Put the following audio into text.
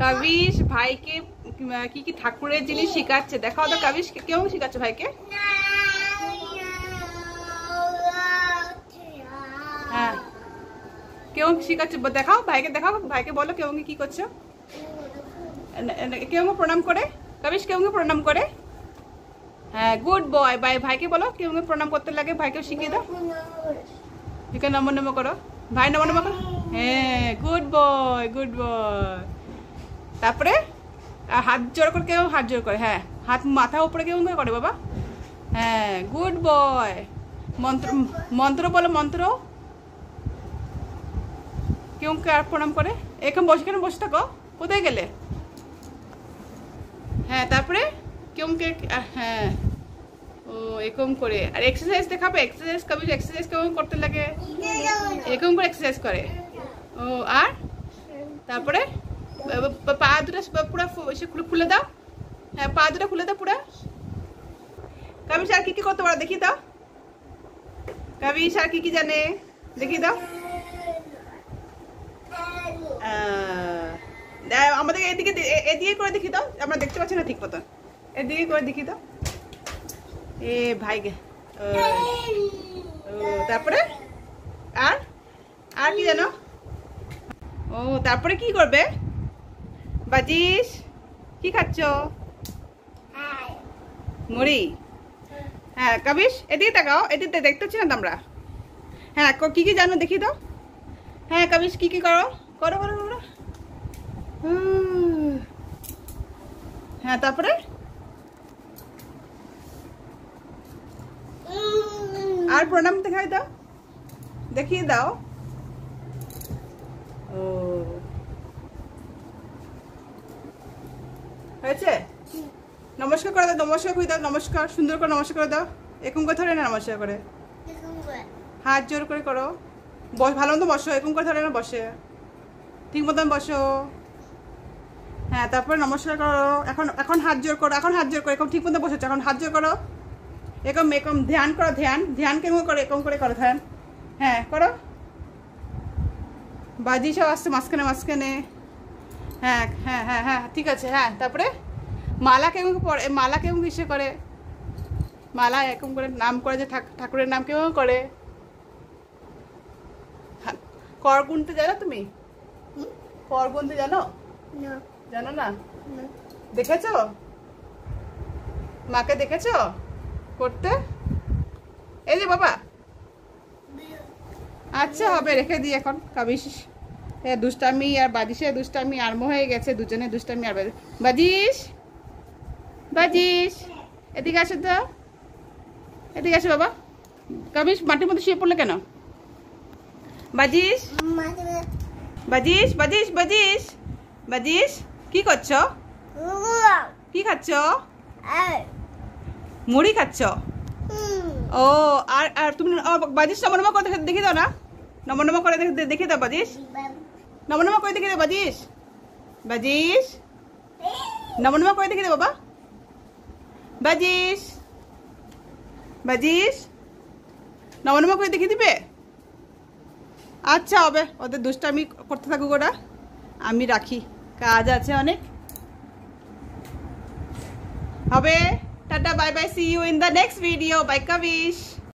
কাবিশ ভাইকে কি কি ঠাকুরের জিনিস শিখাচ্ছে দেখাও তো। কাবিশ কেমন শিখাচ্ছে ভাইকে? হ্যাঁ কেমন শিখাচ্ছে দেখাও ভাইকে, দেখাও ভাইকে বলো কেমন কি করছো। কেমন প্রণাম করে কাবিশ, কেমন প্রণাম করে। হ্যাঁ গুড বয়। ভাইকে বলো কেমন প্রণাম করতে লাগে, ভাইকেও শিখিয়ে দাও। এখানে নমো নমো করো, ভাই নমো নমো করো। হ্যাঁ গুড বয় গুড বয়। তারপরে হাত জোর করে, কেমন হাত জোর করে। হ্যাঁ হাত মাথা উপরে কেমন করে বাবা। হ্যাঁ গুড বয়। মন্ত্র মন্ত্র বলো, মন্ত্র কেমন আর প্রণাম করে। এখন বসে, কেন বসে থাকো, কোথায় গেলে। হ্যাঁ তারপরে কেমন কে। হ্যাঁ ও এরকম করে। আর এক্সারসাইজ দেখাবে, এক্সারসাইজ কবে এক্সারসাইজ কেমন করতে লাগে, এরকম করে এক্সারসাইজ করে। ও আর তারপরে পা দুটো পুরো খুলে দাও। হ্যাঁ পা দুটো খুলে দাও পুরো। কাবিশ আর কি কি করতে পারো দেখি দাও। কাবিশ আর কি কি জানে দেখি দাও। আমাদের এদিকে এদিকে করে দেখি দাও, আমরা দেখতে পাচ্ছি না ঠিক মতন। এদিকে করে দেখি দাও। এ ভাই গে। তারপরে আর আর কি জানো। ও তারপরে কি করবে বাজিস, কি খাচ্ছ। মুড়ি। হ্যাঁ কাবিশ এদিকে তাকাও, এদিকে দেখতে পাচ্ছি না আমরা। হ্যাঁ কি কি জানো দেখি দাও। হ্যাঁ কাবিশ কি কি করো, করো করো করো। হ্যাঁ তারপরে আর প্রণাম দেখাই দাও, দেখিয়ে দাও। ও হয়েছে। নমস্কার করে দাও, নমস্কার করে দাও, নমস্কার সুন্দর করে নমস্কার করে দাও। এরকম করে ধরে না নমস্কার করে, হাত জোর করে করো। ভালো মতো বসো, এরকম করে ধরে না বসে, ঠিক মতন বসো। হ্যাঁ তারপরে নমস্কার করো। এখন এখন হাত জোর করো, এখন হাত জোর করো, এখন ঠিক মতো বসেছো, এখন হাত জোর করো। এরকম এরকম ধ্যান করো, ধ্যান ধ্যান কেমন করে এরকম করে করো ধ্যান। হ্যাঁ করো। বাজি সব আসছে মাঝখানে মাঝখানে। হ্যাঁ হ্যাঁ হ্যাঁ হ্যাঁ ঠিক আছে। হ্যাঁ তারপরে মালা কেমন পড়ে, মালা কেমন কিসে করে, মালা এরকম করে নাম করে যে ঠাকুরের নাম কেমন করে। কর গুনতে জানো তুমি, কর গুনতে জানো, জানো না। দেখেছো মাকে, দেখেছো করতে। এই যে বাবা আচ্ছা হবে, রেখে দিই এখন। কাবিশ দুষ্টামি আর বাজিসের দুষ্টামি আরম্ভ হয়ে গেছে, দুজনে দুষ্টামি। আর বাজিস বাজিস এদিকে আসো তো, এদিকে আসো বাবা। কাবিশ মাটির মধ্যে শুয়ে পড়লে কেন। বাজিস বাজিস বাজিস বাজিস বাজিস কি করছো, কি খাচ্ছ, মুড়ি খাচ্ছ। ও আর আর তুমি বাজিস নমো নমো করে দেখে দাও না, নমো নমো করে দেখে দাও বাজিস, নমো নমো করে দেখে দাও বাজিস, বাজিস নমো নমো করে দেখে দাও বাবা। বাজিস বাজিস নমো নমো করে দেখে দিবে। আচ্ছা হবে, ওদের দুষ্টামি করতে থাকুক ওরা, আমি রাখি, কাজ আছে অনেক। হবে tata bye bye, see you in the next video. Bye Kabish.